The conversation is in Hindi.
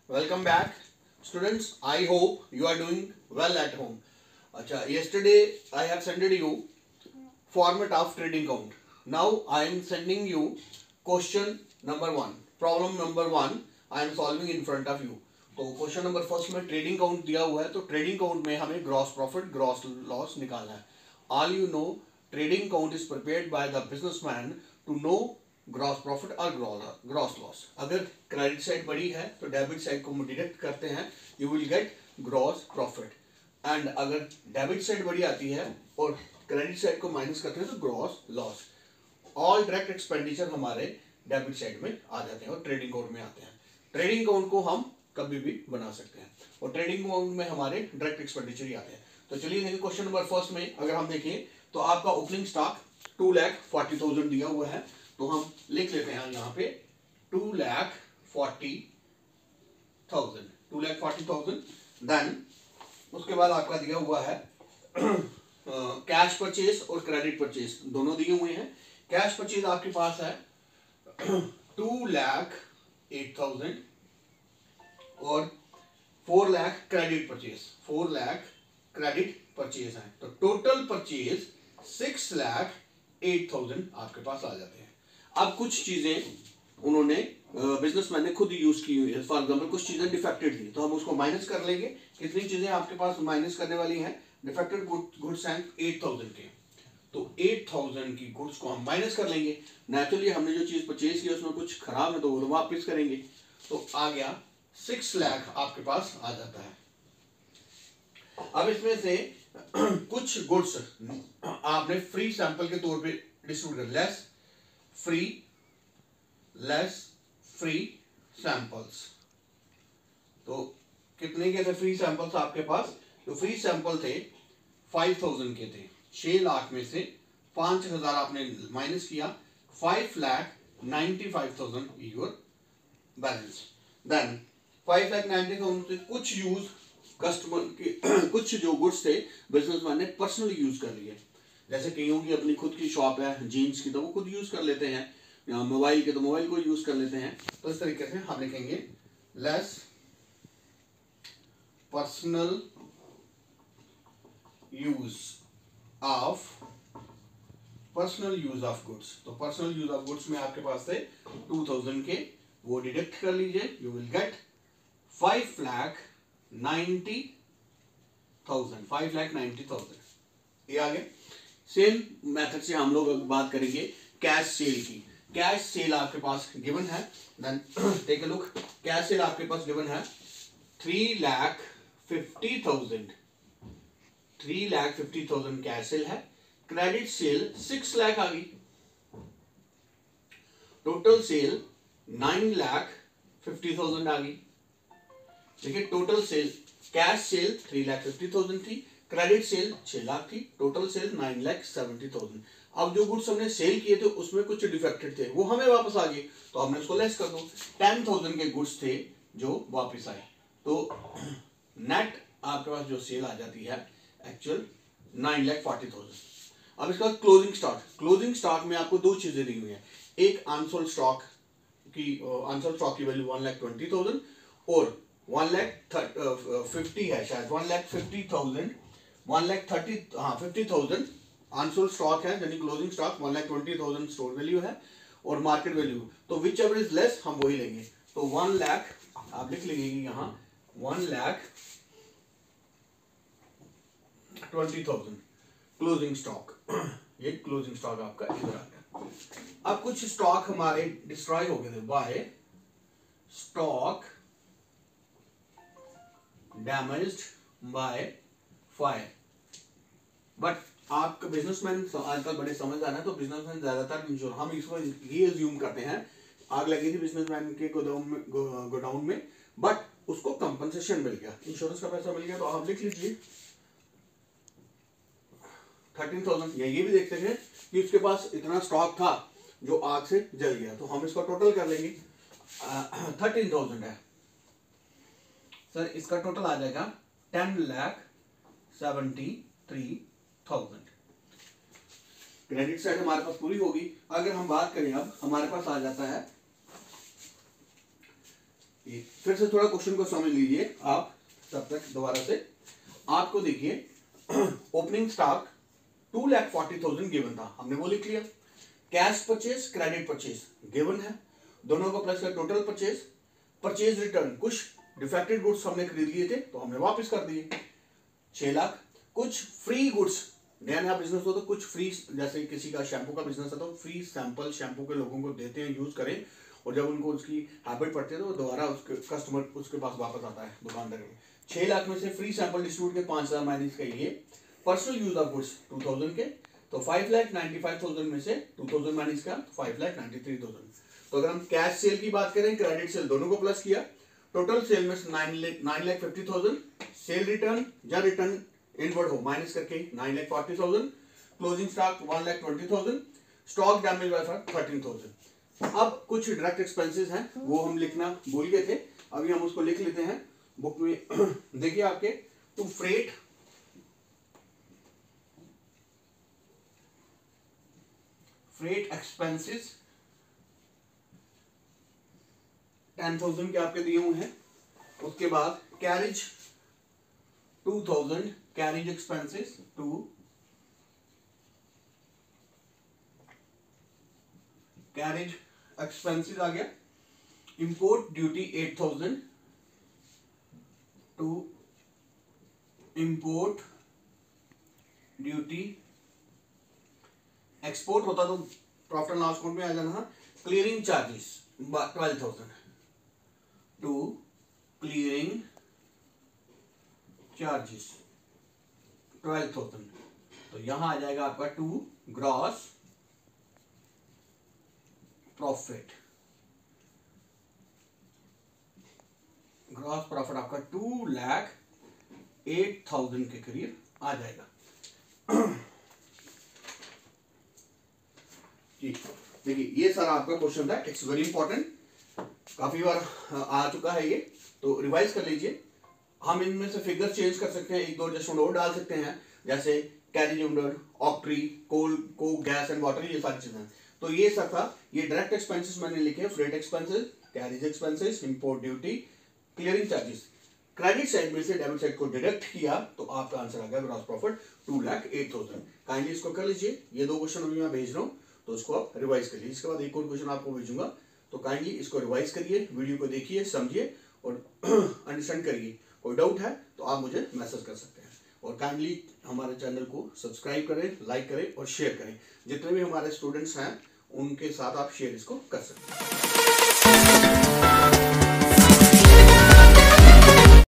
Welcome back, students. I hope you are doing well at home. अच्छा, yesterday I have sent you format of trading count. Now I am sending you question number one. Problem number one I am solving in front of you. तो क्वेश्चन नंबर फर्स्ट में ट्रेडिंग काउंट दिया हुआ है, तो ट्रेडिंग काउंट में हमें ग्रॉस प्रॉफिट ग्रॉस लॉस निकालना है. All you know trading count is prepared by the businessman to know gross profit और ग्रॉस लॉस. अगर क्रेडिट साइड बड़ी है तो डेबिट साइड को डिडक्ट करते हैं, you will get gross profit. And अगर डेबिट साइड बड़ी आती है और क्रेडिट साइड को माइनस करते हैं तो gross loss. All direct expenditure हमारे डेबिट साइड में आ जाते हैं और ट्रेडिंग काउंट में आते हैं. ट्रेडिंग काउंट को हम कभी भी बना सकते हैं और ट्रेडिंग काउंट में हमारे डायरेक्ट एक्सपेंडिचर ही आते हैं. तो चलिए देखिए क्वेश्चन नंबर फर्स्ट में अगर हम देखें तो आपका ओपनिंग स्टॉक 2,40,000 दिया हुआ है, तो हम लिख लेते हैं यहाँ पे 2,40,000. देन उसके बाद आपका दिया हुआ है कैश परचेज और क्रेडिट परचेज दोनों दिए हुए हैं. कैश परचेज आपके पास है 2,08,000 और 4 lakh credit purchase, 4 lakh credit purchase है. तो टोटल परचेज 6,08,000 आपके पास आ जाते हैं. अब कुछ चीजें उन्होंने बिजनेसमैन ने खुद यूज की हुई है. फॉर एग्जांपल कुछ चीजें डिफेक्टेड थी तो हम उसको माइनस कर लेंगे. कितनी चीजें आपके पास माइनस करने वाली हैं? डिफेक्टेड गुड्स हैं 8,000 के, तो 8,000 की गुड्स को हम माइनस कर लेंगे. नेचुरली हमने जो चीज परचेज की उसमें कुछ खराब है तो वो वापस करेंगे, तो आ गया 6 लाख आपके पास आ जाता है. अब इसमें से कुछ गुड्स आपने फ्री सैंपल के तौर पे डिस्ट्रीब्यूट कर, लेस फ्री सैंपल्स. तो कितने के थे फ्री सैंपल्स आपके पास? तो फ्री सैंपल थे 5,000 के थे. 6 लाख में से 5,000 आपने माइनस किया, 5,95,000 योर बैलेंस. देन 5,90,000 से कुछ यूज कस्टमर के कुछ जो गुड्स थे बिजनेसमैन ने पर्सनली यूज कर लिए. जैसे कईयों की अपनी खुद की शॉप है जीन्स की, तो वो खुद यूज कर लेते हैं. मोबाइल के तो मोबाइल को यूज कर लेते हैं. तो इस तरीके से हम लिखेंगे less personal use of goods. तो पर्सनल यूज ऑफ गुड्स में आपके पास थे 2,000 के, वो डिडक्ट कर लीजिए, यू विल गेट 5,90,000. ये आगे सेम मेथड से हम लोग बात करेंगे कैश सेल की. कैश सेल आपके पास गिवन है. Then take a look. Cash sale आपके पास गिवन है 3,50,000. 3,50,000 कैश सेल है. क्रेडिट सेल 6 लाख आ गई. टोटल सेल 9,50,000 आ गई. देखिए टोटल सेल, कैश सेल 3,50,000 थी, क्रेडिट सेल 6 लाख थी, टोटल सेल 9,70,000. अब जो गुड्स हमने सेल किए थे उसमें कुछ डिफेक्टेड थे, वो हमें वापस आ गए, तो हमने उसको लेस कर दो. 10,000 के गुड्स थे जो वापस आए, तो नेट आपके पास जो सेल आ जाती है एक्चुअल 9,40,000. अब इसका क्लोजिंग स्टॉक. क्लोजिंग स्टॉक में आपको दो चीजें दी हुई है. एक अनसोल्ड स्टॉक की वैल्यू 1,20,000 और 1,50,000 है शायद, 1,50,000 50,000 अनसोल्ड स्टॉक है, यानी क्लोजिंग स्टॉक 1,20,000 स्टोर वैल्यू है और मार्केट वैल्यू, तो विच एवर इज लेस हम वही लेंगे. तो 1 लाख आप लिख लेंगे यहाँ 1,20,000 क्लोजिंग स्टॉक. ये क्लोजिंग स्टॉक आपका इधर आ गया. अब कुछ स्टॉक हमारे डिस्ट्रॉय हो गए थे by stock damaged by fire. But आपका बिजनेसमैन आजकल बड़े समझदार है, तो बिजनेसमैन ज्यादातर इंश्योर, हम इसको ये अज्यूम करते हैं आग लगी थी बिजनेसमैन के गोडाउन में, बट उसको कंपनसेशन मिल गया, इंश्योरेंस का पैसा मिल गया. तो आप लिख लीजिए 13,000. ये भी देखते थे कि उसके पास इतना स्टॉक था जो आग से जल गया, तो हम इसका टोटल कर लेंगे. 13,000 है सर, इसका टोटल आ जाएगा 10,73,000. क्रेडिट साइड हमारे पास पूरी होगी. अगर हम बात करें अब हमारे पास आ जाता है ये फिर से थोड़ा क्वेश्चन को समझ लीजिए आप, तब तक दोबारा से। आपको देखिए ओपनिंग स्टॉक 2,40,000 गिवन था, हमने वो लिख लिया। Cash purchase credit purchase given है, दोनों को प्लस कर टोटल परचेज। परचेज रिटर्न, कुछ डिफेक्टेड गुड्स हमने खरीद लिए थे तो हमने वापस कर दिए 6 लाख। कुछ फ्री गुड्स, नया नया बिजनेस हो तो कुछ फ्री, जैसे किसी का शैम्पू का बिजनेस है तो फ्री सैंपल शैम्पू के लोगों को देते हैं यूज करें, और जब उनको उसकी हैबिट पड़ती है तो दोबारा उसके कस्टमर उसके पास वापस आता है दुकानदार के। 6 लाख में से फ्री सैंपल डिस्ट्रीब्यूट के 5,000 माइनस का ये पर्सनल यूज ऑफ गुड्स 2,000 के, तो 5,95,000 में से 2,000 माइनस का 5,93,000। तो अगर हम कैश सेल की बात करें, क्रेडिट सेल दोनों को प्लस किया, टोटल सेल में 9,50,000, सेल रिटर्न या रिटर्न इनवर्ड हो माइनस करके 9,40,000, closing stock 1,20,000, stock damage bye 13,000। अब कुछ डायरेक्ट एक्सपेंसेस हैं वो हम लिखना भूल गए थे, अभी हम उसको लिख लेते हैं बुक में। देखिए आपके टू फ्रेट, फ्रेट एक्सपेंसेस 10,000 के आपके दिए हुए हैं। उसके बाद carriage 2,000, carriage expenses 2, carriage expenses आ गया। Import duty 8,000 to import duty, export होता तो प्रॉफिट एंड लॉस अकाउंट में आ जाना। Clearing charges 12,000 to clearing charges 12,000, तो यहां आ जाएगा आपका to gross profit. Gross profit आपका 2,08,000 के करीब आ जाएगा। देखिए ये सारा आपका क्वेश्चन था, इट्स वेरी इंपॉर्टेंट, काफी बार आ चुका है ये, तो रिवाइज कर लीजिए। हम इनमें से फिगर चेंज कर सकते हैं, एक दो एडजस्टमेंट और डाल सकते हैं, जैसे कैरिज यूनिट, ऑक्ट्री, कोल को गैस एंड वाटर, ये सारी चीजें। तो ये सब था, ये डायरेक्ट एक्सपेंसेस मैंने लिखे, freight expenses, carriage expenses, import duty, clearing charges. Credit side में से डेबिट साइड को डिडक्ट किया तो आपका आंसर आ गया ग्रॉस प्रॉफिट 2,08,000। काइंडली इसको कर लीजिए, ये दो क्वेश्चन अभी मैं भेज रहा हूँ तो उसको आप रिवाइज करिए। इसके बाद एक और क्वेश्चन आपको भेजूंगा, तो काइंडली इसको रिवाइज करिए, वीडियो को देखिए, समझिए और अंडरस्टैंड करिए। कोई डाउट है तो आप मुझे मैसेज कर सकते हैं, और काइंडली हमारे चैनल को सब्सक्राइब करें, लाइक करें और शेयर करें। जितने भी हमारे स्टूडेंट्स हैं उनके साथ आप शेयर इसको कर सकते हैं।